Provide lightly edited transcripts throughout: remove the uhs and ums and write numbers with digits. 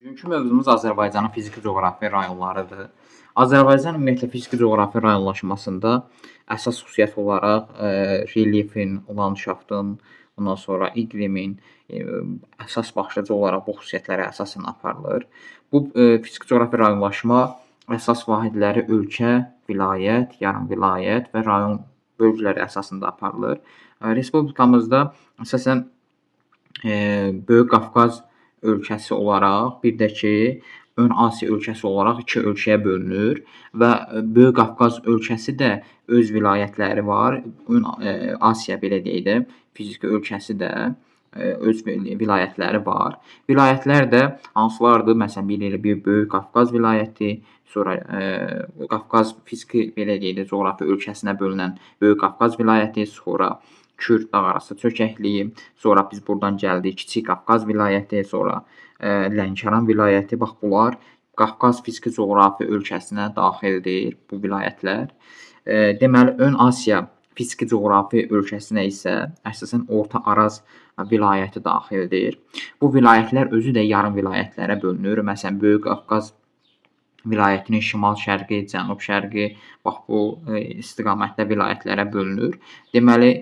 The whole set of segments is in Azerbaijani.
Bugünkü mövzumuz Azərbaycanın fiziki coğrafi rayonlarıdır. Azərbaycan ümumiyyətlə fiziki coğrafi rayonlaşmasında əsas xüsusiyyət olaraq relyefin, landşaftın, ondan sonra iqlimin əsas başlıca olaraq bu xüsusiyyətlərə əsasən aparılır. Bu fiziki coğrafi rayonlaşma əsas vahidləri ölkə, vilayət, yarım vilayət və rayon bölgüləri əsasında aparılır. Respublikamızda əsasən Böyük Qafqaz ölkəsi olaraq, bir də ki, Ön Asiya ölkəsi olaraq 2 ölkəyə bölünür və Böyük Qafqaz ölkəsi də öz vilayətləri var. Ön Asiya belə deyək də, fiziki ölkəsi də öz vilayətləri var. Vilayətlər də hansılardır? Məsələn, bir Böyük Qafqaz vilayəti, sonra Qafqaz fiziki belə deyək də, coğrafi ölkəsinə bölünən Böyük Qafqaz vilayəti, sonra Kürd dağarası çökəkliyi, sonra biz burdan gəldik Kiçik Qafqaz vilayəti, sonra Lənkəran vilayəti. Bax bunlar Qafqaz fiziki coğrafi ölkəsinə daxildir bu vilayətlər. Deməli Ön Asiya fiziki coğrafi ölkəsinə isə əsasən Orta Araz vilayəti daxildir. Bu vilayətlər özü də yarım vilayətlərə bölünür. Məsələn, Böyük Qafqaz vilayətinin şimal-şərqi, cənub-şərqi bax bu istiqamətdə vilayətlərə bölünür. Deməli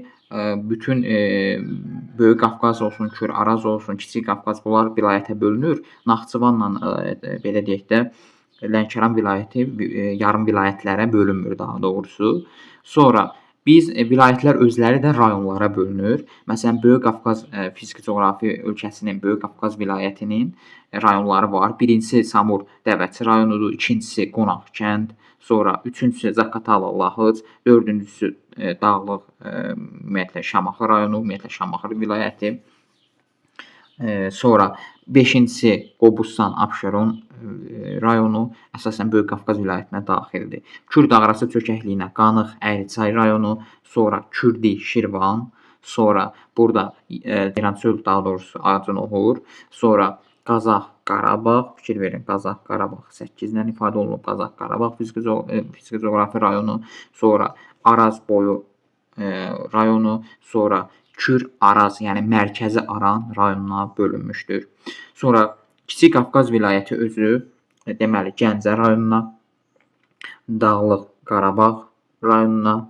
bütün Böyük Qafqaz olsun, Kür Araz olsun, Kiçik Qafqaz bunlar vilayətə bölünür. Naxçıvanla belə deyək də Lənkəran vilayəti yarım vilayətlərə bölünmür daha doğrusu. Sonra biz vilayətlər özləri də rayonlara bölünür. Məsələn, Böyük Qafqaz fiziki coğrafi ölkəsinin Böyük Qafqaz vilayətinin rayonları var. Birincisi Samur Dəvəçi rayonudur, ikincisi Qonaqkənd, sonra üçüncüsü Zaqatala Lahıc, dördüncüsü Dağlıq ümumiyyətlə Şamaxı rayonu, ümumiyyətlə Şamaxı vilayəti. Sonra 5-incisi Qobustan Abşeron rayonu əsasən Böyük Qafqaz vilayətinə daxildir. Kürd dağarası çökəkliyinə Qanıq, Əyriçay rayonu, sonra Kürdi Şirvan, sonra burada İrançöl daha doğrusu Acınoğur, sonra Qazax Qarabağ, fikir verin, Qazax Qarabağ 8-dən ifadə olunub Qazax Qarabağ fiziki coğrafi rayonu, sonra Araz boyu rayonu, sonra Kür Araz, yəni Mərkəzi Aran rayonuna bölünmüşdür. Sonra Kiçik Qafqaz vilayəti özü deməli Gəncə rayonuna, Dağlıq Qarabağ rayonuna,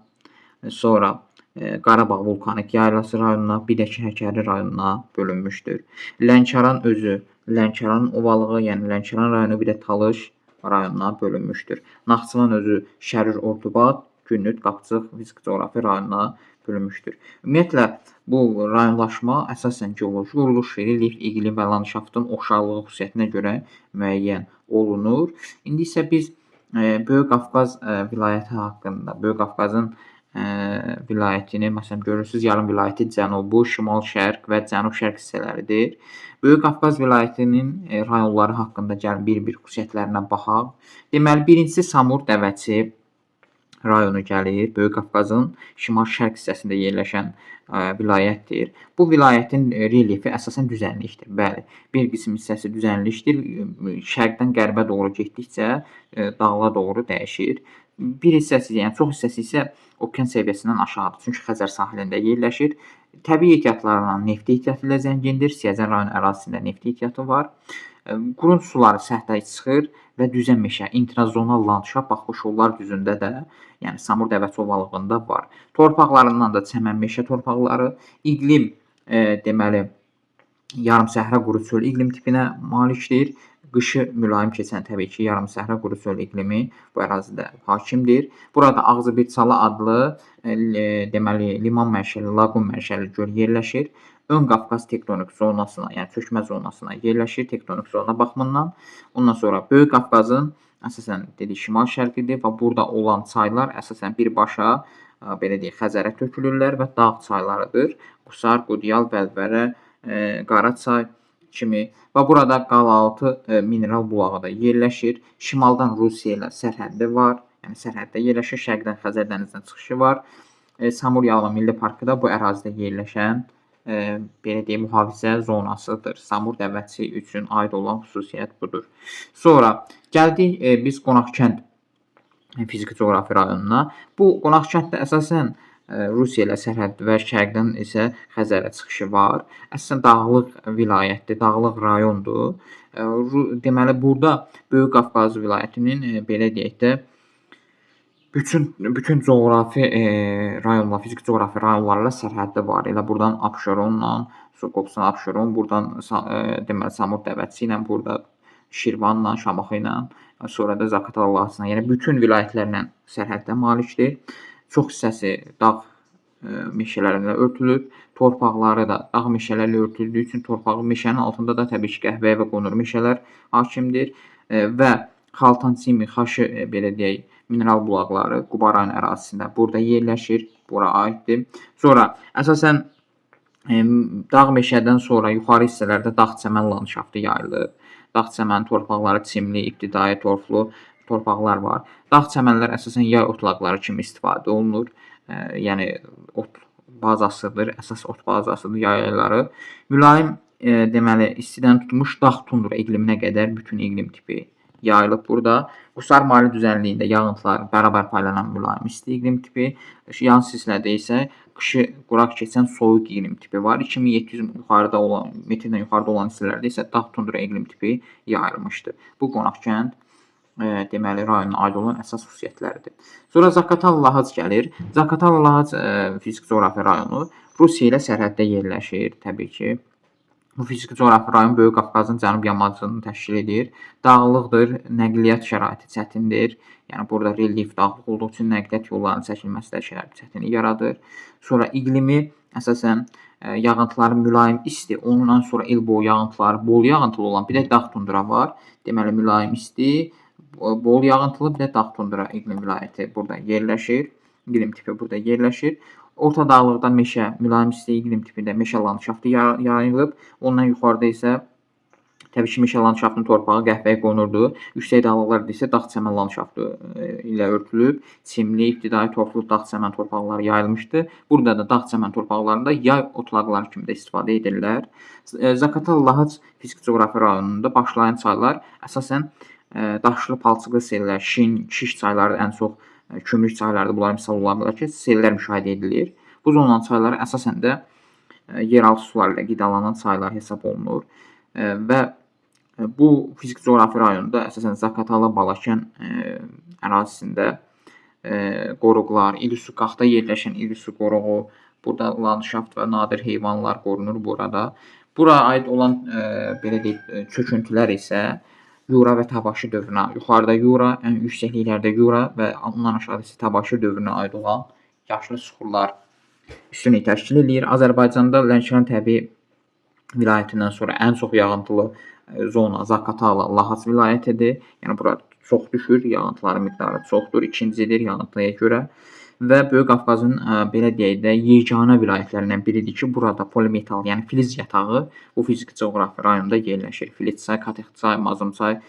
sonra Qarabağ Vulkanik Yaylası rayonuna, bir də ki, Həkəri rayonuna bölünmüşdür. Lənkəran özü Lənkəran ovalığı, yəni Lənkəran rayonu, bir də Talış rayonuna bölünmüşdür. Naxçıvan özü Şərur Ordubad, Günnüt, Qafçıq fiziki coğrafi rayonuna bölünmüşdür. Ümumiyyətlə bu rayonlaşma əsasən geoloji quruluş, relyef, iqlim və landşaftın oxşarlığı xüsusiyyətinə görə müəyyən olunur. İndi isə biz Böyük Qafqaz vilayəti haqqında, Böyük Qafqazın vilayətini, məsələn, görürsüz, yarım vilayəti cənubu, şimal-şərq və cənub-şərq hissələridir. Böyük Qafqaz vilayətinin rayonları haqqında gəlin bir-bir xüsusiyyətlərinə baxaq. Deməli, birincisi Samur Dəvəçi rayonu gəlir. Böyük Qafqazın şimal-şərq hissəsində yerləşən vilayətdir. Bu vilayətin relyefi əsasən düzənlikdir. Bəli, bir qism hissəsi düzənlikdir. Şərqdən qərbə doğru getdikcə dağlara doğru dəyişir. Bir hissəsi, yəni çox hissəsi isə okean səviyyəsindən aşağıdır. Çünki Xəzər sahilində yerləşir. Təbii ehtiyatlarından neft ehtiyatı ilə zəngindir. Siyəzən rayon ərazisində neft ehtiyatı var. Qurun suları səthəyə çıxır və düzən meşə, intrazonal landşaft bax Xoşollar düzündə də, yəni Samur Dəvəçi ovalığında var. Torpaqlarından da çəmən meşə torpaqları, iqlim deməli yarım səhra quru çöl iqlim tipinə malikdir. Qışı mülayim keçən təbii ki, yarım səhra quru çöl iqlimi bu ərazidə hakimdir. Burada Ağzıbirçalı adlı deməli liman mənşəli, laqum mənşəli göl yerləşir. Ön Qafqaz tektonik zonasına, yəni çökmə zonasına yerləşir tektonik zona baxımından. Ondan sonra Böyük Qafqazın əsasən dedik şimal-şərqidir və burada olan çaylar əsasən birbaşa belə deyək Xəzərə tökülürlər və dağ çaylarıdır. Qusar, Qudyal, Vəlvərə, Qaraçay kimi və burada Qalaltı mineral bulağı da yerləşir. Şimaldan Rusiya ilə sərhəddi var, yəni sərhəddə yerləşir. Şərqdən Xəzər dənizinə çıxışı var. Samur Yalova Milli Parkı da bu ərazidə yerləşən belə deyək mühafizə zonasıdır. Samur Dəvəçi üçün aid olan xüsusiyyət budur. Sonra gəldik biz Qonaqkənd fiziki coğrafi rayonuna. Bu Qonaqkənddə əsasən Rusiya ilə sərhəddir və şərqdən isə Xəzərə çıxışı var. Əslində dağlıq vilayətdir, dağlıq rayondur. Deməli burada Böyük Qafqaz vilayətinin belə deyək də bütün coğrafi rayonlar, fiziki coğrafi rayonlarla sərhəddi var. Elə burdan Abşeronla, Qobustan, Abşeron, burdan deməli Samur Dəvəçi ilə, burada Şirvanla, Şamaxı ilə, sonra da Zaqatala, Laçınla, yəni bütün vilayətlərlə sərhəddə malikdir. Çox hissəsi dağ meşələrlə örtülüb, torpaqları da dağ meşələri ilə örtüldüyü üçün torpağı meşənin altında da təbii ki, qəhvəyə və qonur meşələr hakimdir və Xaltancimi, Xaşı belə deyək, mineral bulaqları Quba rayon ərazisində burada yerləşir, bura aiddir. Sonra əsasən dağ meşədən sonra yuxarı hissələrdə dağ-çəmən landşaftı yayılıb. Dağ-çəmən torpaqları çimli, ibtidai torflu torpaqlar var. Dağ-çəmənlər əsasən yay otlaqları kimi istifadə olunur. Yəni ot bazasıdır, əsas ot bazasıdır yaylaları. Mülayim deməli istidən tutmuş dağ tundra iqliminə qədər bütün iqlim tipi yayılıb burada. Qusar mali düzənliyində yağıntılar bərabər paylanan mülayim isti iqlim tipi, yan silsilədə isə qışı quraq keçən soyuq iqlim tipi var. 2700 yuxarıda olan, metrdən yuxarıda olan hissələrdə isə dağ tundra iqlim tipi yayılmışdır. Bu Qonaqkənd deməli rayonuna aid olan əsas xüsusiyyətləridir. Sonra Zaqatala, Lahac gəlir. Zaqatala, Lahac fiziki coğrafi rayonu Rusiya ilə sərhəddə yerləşir, təbii ki. Bu fiziki coğrafi rayon Böyük Qafqazın cənub yamacını təşkil edir. Dağlıqdır, nəqliyyat şəraiti çətindir. Yəni burada relyef dağlıq olduğu üçün nəqliyyat yollarının çəkilməsi də çətinlik yaradır. Sonra iqlimi əsasən yağıntıları mülayim isti, ondan sonra il boyu yağıntıları bol yağıntılı olan bir də dağ tundra var. Deməli mülayim isti, bol yağıntılı bir də dağ tundra iqlim vilayəti burada yerləşir. İqlim tipi burada yerləşir. Orta dağlıqda meşə, mülayim isti iqlim tipində meşə landşaftı yayılıb. Ondan yuxarıda isə təbii ki, meşə landşaftının torpağı qəhvəyə qonurdu. Yüksək dağlıqlarda isə dağ-çəmən landşaftı ilə örtülüb. Çimli, ibtidai torflu dağ-çəmən torpaqları yayılmışdı. Burada da dağ-çəmən torpaqlarında yay otlaqları kimi də istifadə edirlər. Zaqatala, Lahac fiziki coğrafi rayonunda başlayan çaylar əsasən daşlı, palçıqlı sellər, Şin, Şiş çayları ən çox kömürlük çaylarda bunlar misal ola bilər ki, sellər müşahidə edilir. Bu zonaların çayları əsasən də yeraltı suları ilə qidalanan çaylar hesab olunur və bu fiziki coğrafi rayonda əsasən Zaqatala, Balakən ərazisində qoruqlar, İlisu Qaxda yerləşən İlisu qoruğu, burada landşaft və nadir heyvanlar qorunur burada. Bura aid olan belə deyək çöküntülər isə Yura və Tabaşı dövrünə, yuxarıda Yura, ən yüksəkliklərdə Yura və ondan aşağıda isə Tabaşı dövrünə aid olan yaşlı süxurlar üstünlük təşkil edir. Azərbaycanda Lənkəran təbii vilayətindən sonra ən çox yağıntılı zona Zaqatala, Lahac vilayətidir. Yəni bura çox düşür, yağıntıların miqdarı çoxdur, ikincidir yağıntıya görə. Və Böyük Qafqazın belə deyək də yeganə vilayətlərindən biridir ki, burada polimetal, yəni filiz yatağı bu fiziki coğrafi rayonda yerləşir. Filizçay, Katexçay, Mazımçay,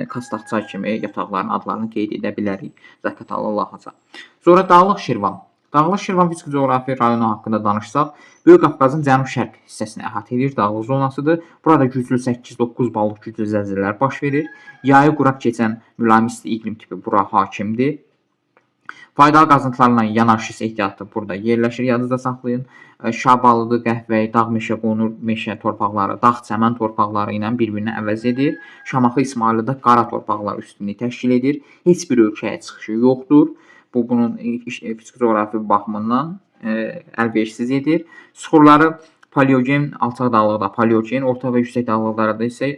Kastaxçay kimi yataqların adlarını qeyd edə bilərik Zaqatala, Lahaca. Sonra Dağlıq Şirvan. Dağlıq Şirvan fiziki coğrafi rayonu haqqında danışsaq, Böyük Qafqazın cənub-şərq hissəsini əhatə edir, dağlıq zonasıdır. Burada güclü 8-9 ballıq güclü zəlzələlər baş verir. Yayı quraq keçən mülayim isti iqlim tipi bura hakimdir. Faydalı qazıntılarla yanaşı ehtiyatı burada yerləşir, yadınızda saxlayın. Şabalıdır, qəhvəyi, dağ meşə qonur, meşə torpaqları, dağ-çəmən torpaqları ilə bir-birini əvəz edir. Şamaxı, İsmayılıda qara torpaqlar üstünlük təşkil edir. Heç bir ölkəyə çıxışı yoxdur. Bu bunun fiziki coğrafi baxımından əlverişsiz edir. Süxurları paleogen, alçaq dağlıqda paleogen, orta və yüksək dağlıqlarda isə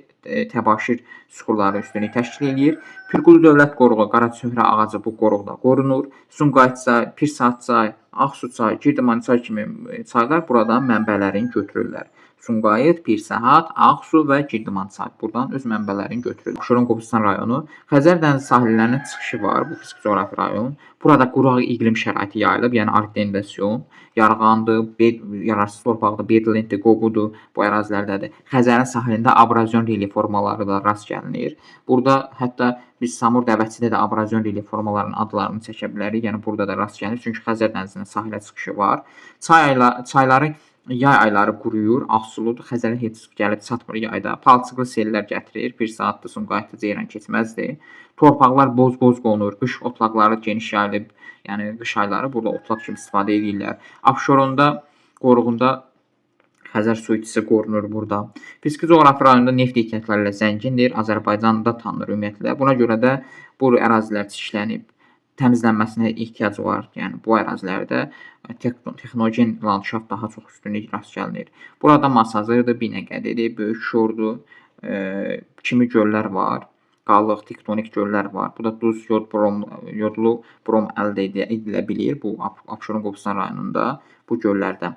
təbaşir süxurları üstünlük təşkil edir. Pirqulu dövlət qoruğu, Qaraçöhrə ağacı bu qoruqda qorunur. Sumqayıt çay, Pirsaat çay, Ağsu çay, Girdiman çay kimi çaylar buradan mənbələrini götürürlər. Sumqayıt, Pirsaat, Ağsu və Girdiman çay buradan öz mənbələrini götürürlər. Abşeron Qobustan rayonu Xəzər dənizi sahillərinin çıxışı var bu fiziki coğrafi rayon. Burada quraq iqlim şəraiti yayılıb, yəni arid dendasiyon, yarğandır, yararsız torpaqdır, bedlentdir, qoqudur, bu ərazilərdədir. Xəzərin sahilində abrazyon relyef formaları da rast gəlinir. Burada hətta biz Samur Dəvəçidə də abrazyon relyef formalarının adlarını çəkə bilərik. Yəni burada da rast gəlinir, çünki Xəzər dənizinin sahilə çıxışı var. Çayları Yay ayları quruyur, Ağsuludur, Xəzərə heç gəlib çatmır yayda. Palçıqlı sellər gətirir, 1 saatdır Sumqayıtda ceyran keçməzdi. Torpaqlar boz-boz qonur, qış otlaqları geniş yayılıb, yəni qış ayları burada otlaq kimi istifadə edirlər. Abşeronda, qoruğunda Xəzər su itisi qorunur burada. Fiziki coğrafi rayonunda neft ehtiyatları ilə zəngindir. Azərbaycanda tanınır ümumiyyətlə. Buna görə də bu ərazilər çirklənib təmizlənməsinə ehtiyac var. Yəni bu ərazilərdə texnogen landşaft daha çox üstünlük rast gəlinir. Burada Masazırdır, Binəqədidir, Böyük Şordur, kimi göllər var. Qalıq, tektonik göllər var. Burada duz, yodlu brom əldə edilə bilir bu Abşeron Qobustan rayonunda bu göllərdə.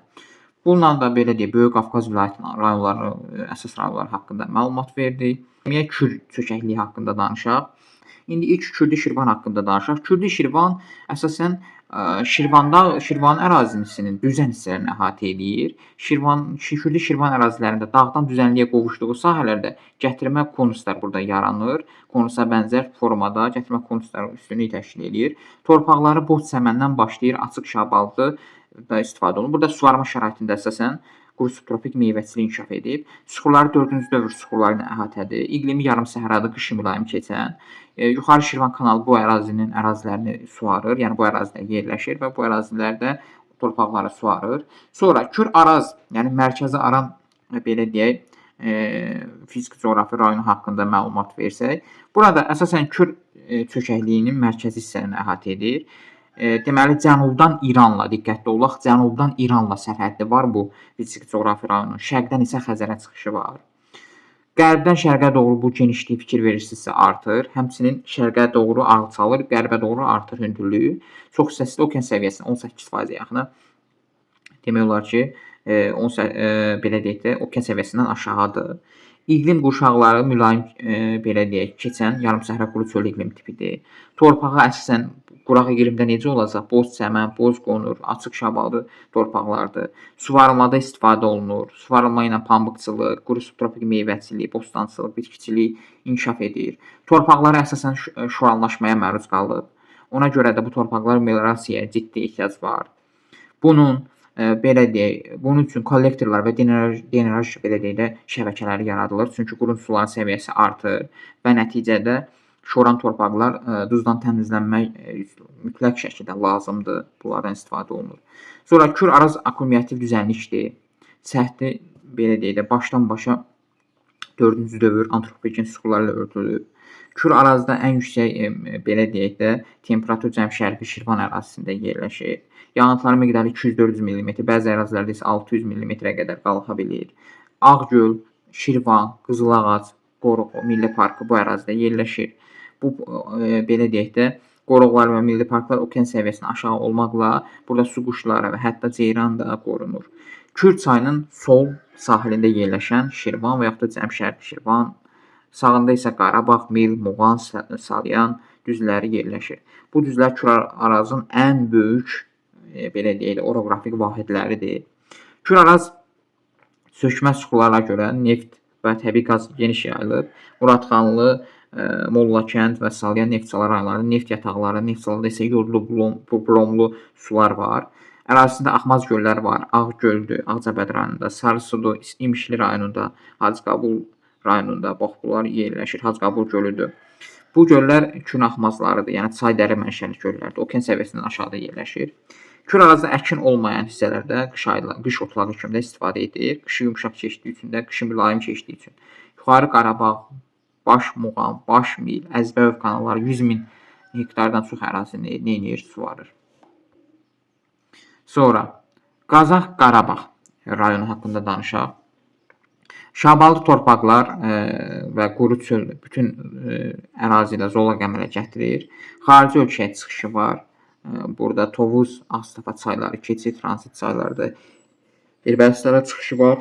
Bununla da belə deyək, Böyük Qafqaz vilayətinin rayonları, əsas rayonları haqqında məlumat verdik. Kür çökəkliyi haqqında danışaq. İndi ilk Kürdi Şirvan haqqında danışaq. Kürdi Şirvan əsasən Şirvan ərazisinin düzən hissələrini əhatə edir. Kürdi Şirvan ərazilərində dağdan düzənliyə qovuşduğu sahələrdə gətirmə konuslar burada yaranır. Konusa bənzər formada gətirmə konusları üstünlük təşkil edir. Torpaqları boz çəməndən başlayır, açıq şabaldı da istifadə olunur. Burada suvarma şəraitində əsasən quru subtropik meyvəçilik inkişaf edib. Suxurları 4-cü dövr suxurları ilə əhatədir. İqlimi yarım səhradır, qışı mülayim keçən. Yuxarı Şirvan kanalı bu ərazilərini suvarır, yəni bu ərazidə yerləşir və bu ərazilərdə torpaqları suvarır. Sonra Kür Araz, yəni Mərkəzi Aran belə deyək, fiziki coğrafi rayonu haqqında məlumat versək, burada əsasən Kür çökəkliyinin mərkəzi hissəsini əhatə edir. Deməli, cənubdan İranla, diqqətli olaq, cənubdan İranla sərhəddi var bu fiziki coğrafi rayonun. Şərqdən isə Xəzərə çıxışı var. Qərbdən şərqə doğru bu genişlik fikir verirsinizsə artır. Həmçinin şərqə doğru alçalır, qərbə doğru artır hündürlüyü. Çox hissəsi də okean səviyyəsinə 18% yaxını. Demək olar ki, belə deyək də, okean səviyyəsindən aşağıdır. İqlim qurşaqları mülayim, belə deyək, keçən yarımsəhra quru çöl iqlim tipidir. Torpağı əsasən quraq iqlimdə necə olacaq? Boz çəmən, boz qonur, açıq şabaldı torpaqlardır. Suvarılmada istifadə olunur. Suvarılma ilə pambıqçılıq, quru subtropik meyvəçilik, bostançılıq, bitkiçilik inkişaf edir. Torpaqları əsasən şorallaşmaya məruz qalıb. Ona görə də bu torpaqlar meliorasiyaya ciddi ehtiyac var. Belə deyək, bunun üçün kollektorlar və drenaj belə deyək də şəbəkələri yaradılır. Çünki qurun suların səviyyəsi artır və nəticədə şoran torpaqlar duzdan təmizlənmək mütləq şəkildə lazımdır. Bunlardan istifadə olunur. Sonra Kür Araz akkumulyativ düzənlikdir. Səthi belə deyək də başdan başa 4-cü dövr antropogen suxurlarla örtülüb. Kür Arazda ən yüksək belə deyək də temperatur cəmi Şərqi Şirvan ərazisində yerləşir. Yağıntıların miqdarı 200-400 mm, bəzi ərazilərdə isə 600 mm-ə qədər qalxa bilir. Ağgöl, Şirvan, Qızılağac, Qoruq Milli Parkı bu ərazidə yerləşir. Bu belə deyək də qoruqlar və milli parklar okean səviyyəsindən aşağı olmaqla burada su quşları və hətta ceyran da qorunur. Kür çayının sol sahilində yerləşən Şirvan və yaxud da cəmi Şərqi Şirvan, sağında isə Qarabağ, Mil, Muğan, Salyan düzləri yerləşir. Bu düzlər Kür Arazın ən böyük belə deyək, oroqrafik vahidləridir. Kür Araz sökmə suxurlarına görə neft və təbii qaz geniş yayılıb. Muradxanlı, Mollakənd və Salyan neftçalar rayonlarında neft yataqları, neftçalarda isə yodlu, bromlu sular var. Ərazisində axmaz göllər var. Ağgöldür, Ağcabədi rayonunda, Sarısudur, İmişli rayonunda, Hacıqabul rayonunda, bax bunlar yerləşir. Hacıqabul gölüdür. Bu göllər Kür axmazlarıdır, yəni çay dəri mənşəli göllərdir. Okean səviyyəsindən aşağıda yerləşir. Kür Arazda əkin olmayan hissələrdə qış otlağı kimi də istifadə edilir. Qışı yumşaq keçdiyi üçün də, qışı mülayim keçdiyi üçün. Yuxarı Qarabağ, Baş Muğan, Baş Mil, Əzbəyev kanalları 100 min hektardan çox ərazini neynir? Suvarır. Sonra Qazax Qarabağ rayonu haqqında danışaq. Şabaldı torpaqlar və quru çöl bütün ərazidə zola qəmələ gətirir. Xarici ölkəyə çıxışı var. Burada Tovuz, Ağstafa çayları, Keçi, transit çaylarıdır. Ermənistana çıxışı var.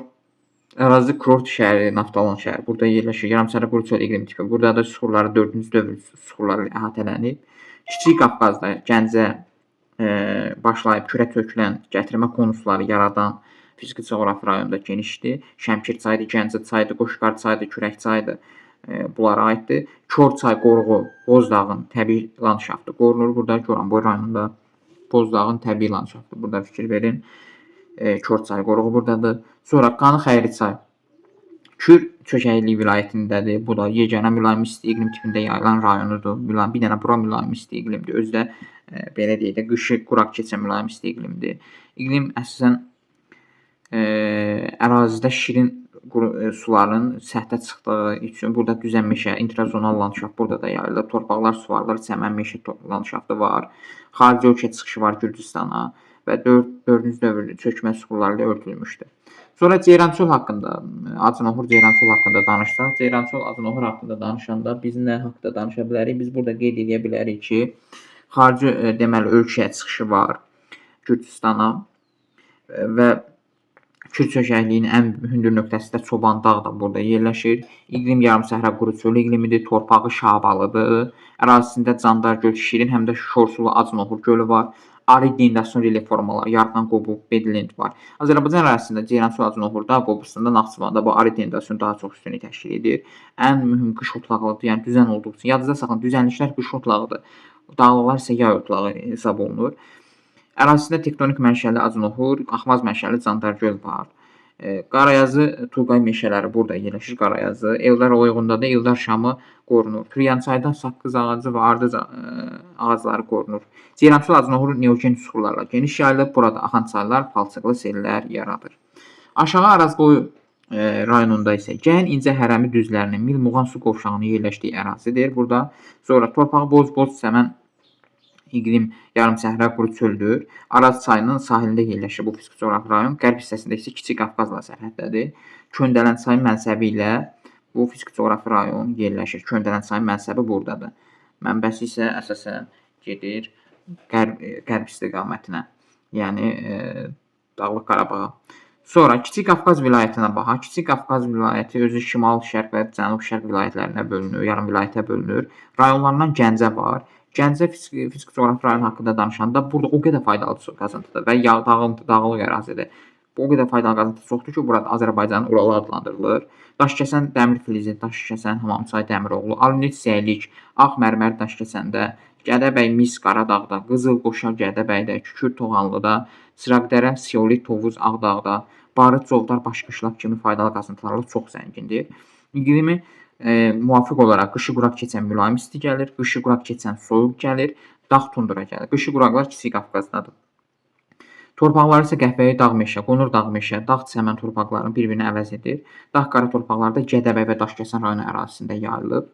Ərazi kurort şəhəri, Naftalan şəhəri burada yerləşir. Yarımsəhra quru çöl iqlim tipi. Burada da suxurları 4-cü dövr suxurları ilə əhatələnib. Kiçik Qafqazda Gəncə başlayıb kürə tökülən gətirmə konusları yaradan fiziki coğrafi rayonda genişdir. Şəmkir çayıdır, Gəncə çayıdır, Qoşqar çayıdır, Kürək çayıdır. Bunlara aiddir. Kor çay qoruğu Bozdağın təbii landşaftı qorunur. Burada Goranboy rayonunda Bozdağın təbii landşaftı. Burada fikir verin. Kor çayı qoruğu burdadır. Sonra Qanı-Xəyri çay Kür çökəkliyi vilayətindədir. Bu da yeganə mülayim isti iqlim tipində yayılan rayonudur. Bir dənə bura mülayim isti iqlimdir. Özü də belə deyək də qışı quraq keçən mülayim isti iqlimdir. İqlim əsasən ərazidə şirin suların səthə çıxdığı üçün burada düzən meşə, intrazonal landşaft burada da yayılır. Torpaqlar suvarılır, çəmən meşə landşaftı var. Xarici ölkə çıxışı var Gürcüstana və 4-cü dövrdə çökmə süxurları ilə örtülmüşdür. Sonra Ceyrançol haqqında, Acınoxur Ceyrançol haqqında danışsaq, Ceyrançol Acınoxur haqqında danışanda biz nə haqqında danışa bilərik? Biz burada qeyd edə bilərik ki, xarici deməli ölkəyə çıxışı var Gürcüstana və Kür çökəkliyinin ən hündür nöqtəsi də Çoban Dağ da burada yerləşir. İqlim yarımsəhra quru çöl iqlimidir, torpağı şabalıdır. Ərazisində Candar göl, Şirin həm də şorsulu Acınoxur gölü var. Arid dendrasiyon relyef formaları, Yarğan Qobu, Bedlend var. Azərbaycan ərazisində Ceyrançol Acınoxurda, Qobustanda, Naxçıvanda bu arid dendrasiyon daha çox üstünlük təşkil edir. Ən mühüm qış otlağıdır, yəni düzən olduğu üçün. Yadınızda saxlayın, düzənliklər qış otlağıdır. Dağlıqlar isə yay otlağı hesab olunur. Ərazisində tektonik mənşəli Acınoxur, Axmaz mənşəli Candar göl var. Qarayazı, Turqay meşələri burada yerləşir. Qarayazı, Eldar oyğunda da Eldar şamı qorunur. Turyançayda saqqız ağacı və ardıc ağacları qorunur. Ceyrançol Acınoxur neogen süxurlarla geniş yayılıb. Burada axan çaylar, palçıqlı sellər yaradır. Aşağı Arazboyu rayonunda isə Gəyin İncə Hərəmi düzlərinin Milmuğan su qovşağının yerləşdiyi ərazidir. Burada sonra torpağı boz səmən iqlim yarımsəhra quru çöldür. Araz çayının sahilində yerləşir bu fiziki coğrafi rayon. Qərb hissəsində isə Kiçik Qafqazla sərhəddədir. Köndələn çayı mənsəbi ilə bu fiziki coğrafi rayon yerləşir. Köndələn çayı mənsəbi burdadır. Mənbəsi isə əsasən gedir qərb istiqamətinə, yəni Dağlıq Qarabağa. Sonra Kiçik Qafqaz vilayətinə baxaq. Kiçik Qafqaz vilayəti özü şimal-şərq və cənub-şərq vilayətlərinə bölünür, yarım vilayətə bölünür. Rayonlarından Gəncə var. Gəncə fiziki coğrafi rayon haqqında danışanda burada o qədər faydalı qazıntıdır və dağlıq ərazidir. O qədər faydalı qazıntı çoxdur ki, burada Azərbaycanın Uralı adlandırılır. Daşkəsən dəmir filizi, Daşkəsən, Hamamçay Dəmiroğlu, Alunit Səylik, Ağ mərmər Daşkəsəndə, Gədəbəy mis Qaradağda, Qızıl Qoşa Gədəbəydə, Kükür Toğanlıda, Çıraqdərə, Seolit Tovuz Ağdağda, Barıt Covdar Başqışlaq kimi faydalı qazıntılarla çox zəngindir. İqlimi müvafiq olaraq qışı quraq keçən mülayim isti gəlir, qışı quraq keçən soyuq gəlir, dağ tundura gəlir. Qışı quraqlar Kiçik Qafqazdadır. Torpaqları isə qəhvəyi dağ meşə, qonur dağ meşə, dağ çəmən torpaqlarını bir-birini əvəz edir. Dağ qara torpaqlarda Gədəbəy və Daşkəsən rayonu ərazisində yayılıb.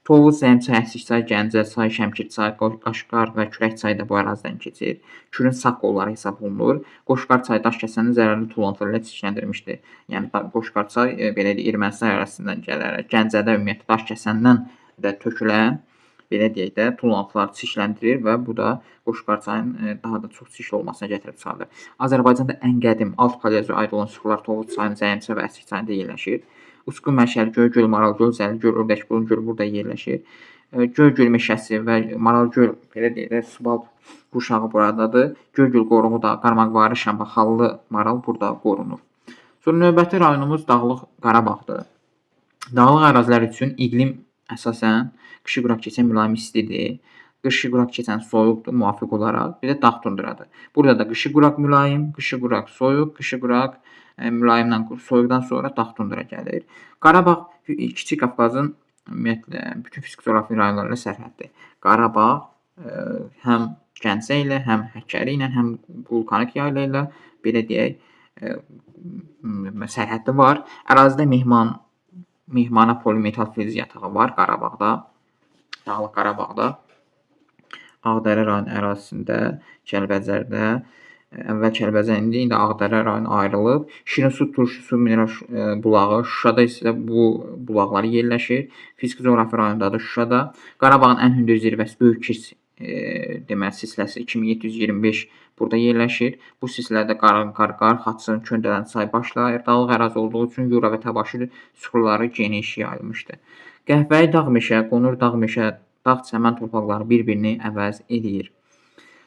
Tovuz, Zəncə, Əslikçay, Gəncə çay, Şəmkirçay, Qaşqar və Kürək çayı da bu ərazidən keçir. Kürün sağ qolları hesab olunur. Qoşqar çayı Daşkəsənin zərərli tullantıları ilə çirkləndirmişdir. Yəni Qoşqar çay belə deyək Ermənistan ərazisindən gələrək Gəncədə ümumiyyətlə Daşkəsəndən də tökülən belə deyək də tullantılar çirkləndirir və bu da Qoşqar çayının daha da çox çirkli olmasına gətirib çıxarır. Azərbaycanda ən qədim alt paleozoya aid olan süxurlar Tovuz çayının Zəncə və Əslik çayında yerləşir. Uçqun mənşəli Göygöl, Maral göl, Zəli göl, Ördəkburun gölü burada yerləşir. Göygöl meşəsi və Maral göl belə deyək də subalt qurşağı buradadır. Göygöl qoruğu da Qarmaqvari, Şambaxallı, Maral burada qorunur. Sonra növbəti rayonumuz Dağlıq Qarabağdır. Dağlıq ərazilər üçün iqlim əsasən qışı quraq keçən mülayim istidir. Qışı quraq keçən soyuqdur müvafiq olaraq. Bir də dağ tunduradır. Burada da qışı quraq mülayim, qışı quraq soyuq, qışı quraq mülayimdən soyuqdan sonra dağ tundura gəlir. Qarabağ Kiçik Qafqazın ümumiyyətlə bütün fiziki coğrafi rayonları ilə sərhəddir. Qarabağ həm Gəncə ilə, həm Həkkəri ilə, həm vulkanik yayla ilə belə deyək sərhəddi var. Ərazidə Mehmana polimetal filiz yatağı var Qarabağda, Dağlıq Qarabağda. Ağdərə rayon ərazisində, Kəlbəcərdə, əvvəl Kəlbəcər indi Ağdərə rayonu ayrılıb. Şirinsu turşusu mineral bulağı, Şuşada isə bu bulaqlar yerləşir. Fiziki coğrafi rayondadır Şuşada. Qarabağın ən hündür zirvəsi Böyük Kirs deməli silsiləsi 2725 burada yerləşir. Bu silsilədə Qarqar, Xaçın, Köndələn çayı başlayır. Dağlıq ərazi olduğu üçün Yura və Təbaşir süxurları geniş yayılmışdır. Qəhvəyi dağ meşə, qonur dağ meşə, dağ çəmən torpaqları bir-birini əvəz edir.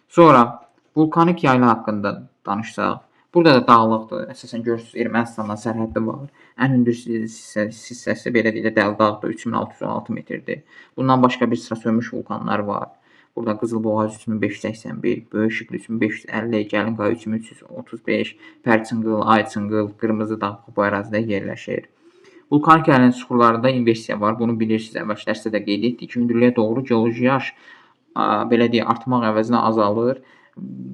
Sonra vulkanik yayla haqqında danışsaq, burada da dağlıqdır. Əsasən görürsünüz Ermənistanla sərhəddi var. Ən hündür hissəsi belə deyək də Dəli dağdır, 3616 metrdir. Bundan başqa bir sıra sönmüş vulkanlar var. Burada Qızılboğaz 3581, Böyük Şıqlı 3550, Gəlinqaya 3335, Pərçınqıl, Ayçınqıl, Qırmızı Dağ bu ərazidə yerləşir. Vulkanik yayılın süxurlarında inversiya var. Bunu bilirsiniz. Əvvəlki dərsdə də qeyd etdik ki, hündürlüyə doğru geoloji yaş belə deyək, artmaq əvəzinə azalır.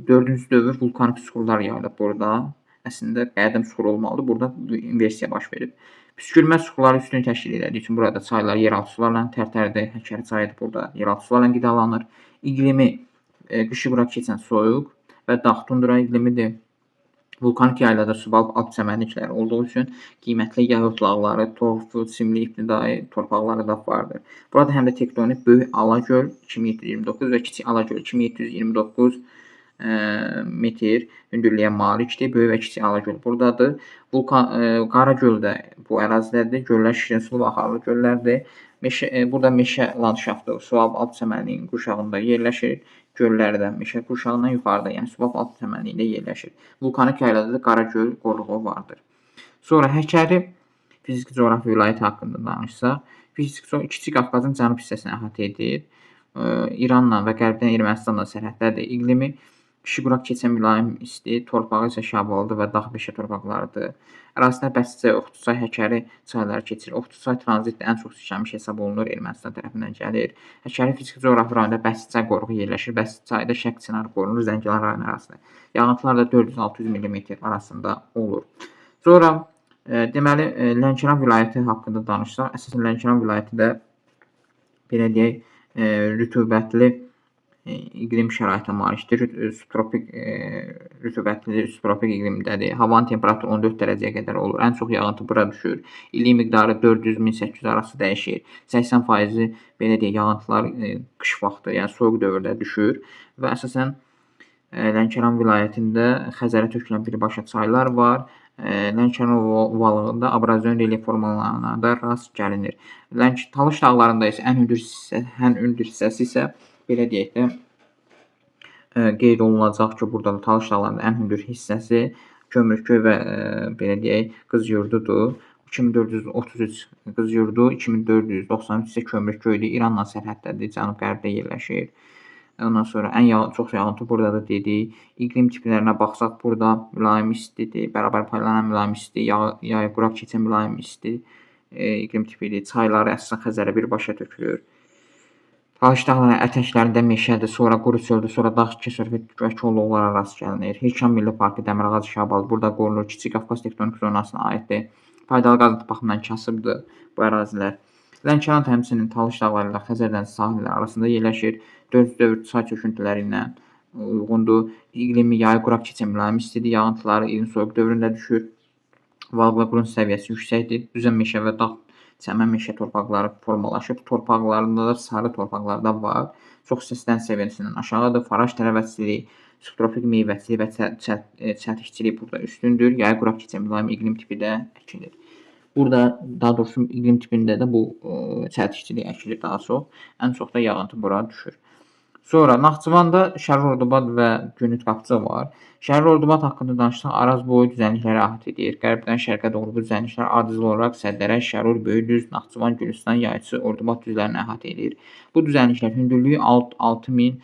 4-cü dövr vulkanik süxurlar yayılıb burada. Əslində qədim süxur olmalıdır. Burada inversiya baş verib. Püskürmə süxurları üstünü təşkil etdiyi üçün burada çaylar yeraltı sularla Tərtərdir, Həkəri çayıdır burada yeraltı sularla qidalanır. İqlimi qışı bura keçən soyuq və dağ tundra iqlimidir. Vulkanik yaylada subalp alp çəmənlikləri olduğu üçün qiymətli yağ otlaqları, torfu, simli ibtidai torpaqları da vardır. Burada həm də tektonik Böyük Alagöl 2729 və Kiçik Alagöl 2729 metr hündürlüyə malikdir. Böyük və Kiçik Alagöl buradadır. Qaragöl də bu ərazidədir. Göllər şirin və axarlı göllərdir. Burada meşə landşaftı subalp alp çəmənliyinin qurşağında yerləşir. Göllərdən meşə qurşağından yuxarıda, yəni subalp alp çəmənliyində yerləşir. Vulkanik yaylada da Qaragöl qoruğu vardır. Sonra Həkəri fiziki coğrafi vilayəti haqqında danışsaq, Kiçik Qafqazın cənub hissəsini əhatə edir. İranla və qərbdən Ermənistanla sərhədlərdir. İqlimi qışı quraq keçən mülayim isti, torpağı isə şabalıdır və dağ meşə torpaqlarıdır. Ərazisində Bəstçay, Oxtuzçay, Həkəri çayları keçir. Oxtuzçay tranzitdə ən çox işləmiş hesab olunur, Ermənistan tərəfindən gəlir. Həkəri fiziki coğrafi rayonunda Bəstçay qoruğu yerləşir. Bəstçayda Şərq çinarı qorunur Zəngilan rayonu arasında. Yağıntılar da 400-600 mm arasında olur. Sonra deməli Lənkəran vilayəti haqqında danışsaq, əsasən Lənkəran vilayəti də belə deyək, rütubətli iqlim şəraitinə malikdir. Subtropik rütubətli subtropik iqlimdədir. Havanın temperaturu 14 dərəcəyə qədər olur. Ən çox yağıntı bura düşür. İllik miqdarı 400-1800 arası dəyişir. 80% belə deyək, yağıntılar qış vaxtı, yəni soyuq dövrdə düşür və əsasən Lənkəran vilayətində Xəzərə tökülən birbaşa çaylar var. Lənkəran ovalığında abrazion relief formalarına da rast gəlinir. Talış dağlarında isə ən hündür hissəsi isə belə deyək də qeyd olunacaq ki, burada Talış dağlarında ən hündür hissəsi Kömürköy və belə deyək Qızyurdudur. 2433 Qızyurdu, 2493 isə Kömürköydür. İranla sərhəddədir, cənub-qərbdə yerləşir. Ondan sonra çox yağıntı buradadır dedik. İqlim tiplərinə baxsaq, burada mülayim istidir, bərabər paylanan mülayim isti, yay quraq keçən mülayim isti iqlim tipidir. Çayları əsasən Xəzərə birbaşa tökülür. Talış dağlarının ətəklərində meşədir, sonra quru çöldür, sonra dağ kəsərli kolluqlara rast gəlinir. Hirkan Milli Parkı, Dəmirağac Şabalı burada qorunur. Kiçik Qafqaz tektonik zonasına aiddir. Faydalı qazıntı baxımından kasıbdır bu ərazilər. Lənkəran həmçinin Talış dağları ilə Xəzər dənizi sahilləri arasında yerləşir. 4 dövr çay çöküntüləri ilə uyğundur. İqlimi yay quraq keçən mülayim istidir. Yağıntıları ilin soyuq dövründə düşür. Valq və qurun səviyyəsi yüksəkdir. Düzən meşə və dağ çəmən meşə torpaqları formalaşıb. Torpaqlarında da sarı torpaqlar da var. Çox hissəsindən səviyyəsindən aşağıdır. Faraş tərəvəçiliyi, subtropik meyvəçilik və çəltikçilik burada üstündür. Yay quraq keçən mülayim iqlim tipi də əkilir. Burada daha doğrusu iqlim tipində də bu çəltikçilik əkilir daha çox. Ən çox da yağıntı bura düşür. Sonra Naxçıvanda Şərur Ordubad və Günüt Qapçı var. Şərur Ordubad haqqında danışsaq, Araz boyu düzənlikləri əhatə edir. Qərbdən şərqə doğru bu düzənliklər ardıcıl olaraq Səddərə, Şərur, Böyüdüz, Naxçıvan, Gülüstan, Yayçı, Ordubad düzlərini əhatə edir. Bu düzənliklər hündürlüyü 6000,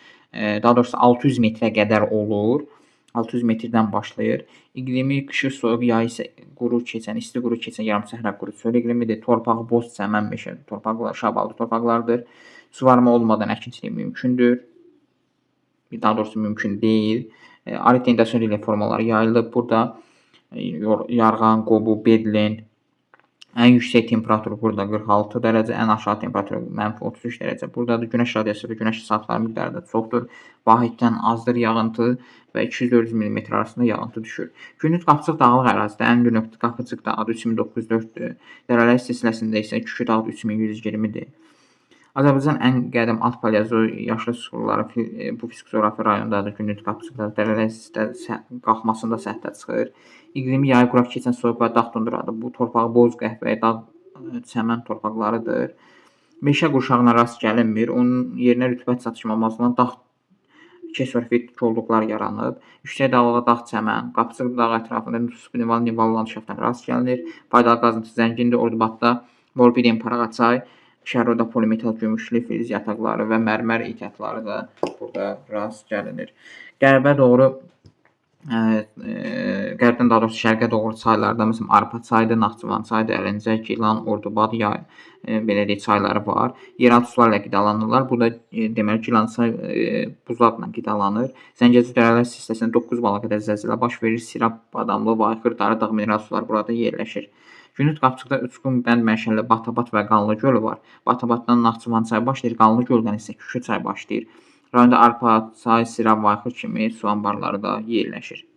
daha doğrusu 600 metrə qədər olur. 600 metrdən başlayır. İqlimi qışı soyuq, yay isə quru keçən, isti quru keçən yarımsəhra quru çöl iqlimidir. Torpağı boz, çəmən, meşə torpaqlar, şabalıdı torpaqlardır. Suvarma olmadan əkinçilik mümkündür. Daha doğrusu mümkün deyil. Arid industrial relief formaları yayılıb. Burada Yarğan, Qobu, Bedlen, ən yüksək temperaturu burada 46 dərəcə, ən aşağı temperaturu -33 dərəcə. Buradadır. Günəş radiasiyası və günəş saatları miqdarı da çoxdur. Vahiddən azdır yağıntı və 200-400 mm arasında yağıntı düşür. Günüt Qapçıq dağlıq ərazidə ən hündür nöqtə Qapçıq dağı 3904-dür. Dərələr silsiləsində isə Kükü dağı 3120-dir. Azərbaycan ən qədim alt paleozoy yaşlı süxurları bu fiziki coğrafi rayondadır. Günüt Qapçıqda dərələr qalxmasında səthə çıxır. İqlimi yay quraq keçən soyuq və dağ tundradır. Bu torpağı boz, qəhvəyi, dağ çəmən torpaqlarıdır. Meşə qurşağına rast gəlinmir. Onun yerinə rütubət çatışmamazlığından dağ kesorfit kolluqlar yaranıb. Yüksək dağlığa dağ çəmən, Qapçıq dağı ətrafında Nival landşaftına rast gəlinir. Faydalı qazıntı zəngindir. Ordubadda Molbidin, Parağaçay, şəroda polimetal gümüşlü filiz yataqları və mərmər itətləri da burada rast gəlinir. Qərbə doğru qərbdən daha doğrusu şərqə doğru çaylarda məsələn Arpa çayıdır, Naxçıvan çayıdır, Əlincə, Gilan, Ordubad yay belə deyək çayları var. Yeraltı sularla qidalanırlar. Burada deməli Gilan çay buzlaqla qidalanır. Zəngəzur dərələr sisteməsində 9 bala qədər zəlzələ baş verir. Sirab, Badamlı, Bayxır, Darıdağ mineral suları burada yerləşir. Günüt Qapçıqda Uçqun bənd mənşəli Batabat və Qanlı gölü var. Batabatdan Naxçıvan çayı başlayır, Qanlı göldən isə Küşü çayı başlayır. Rayonda Arpa çay, Sirab, Bayxır kimi su anbarları da yerləşir.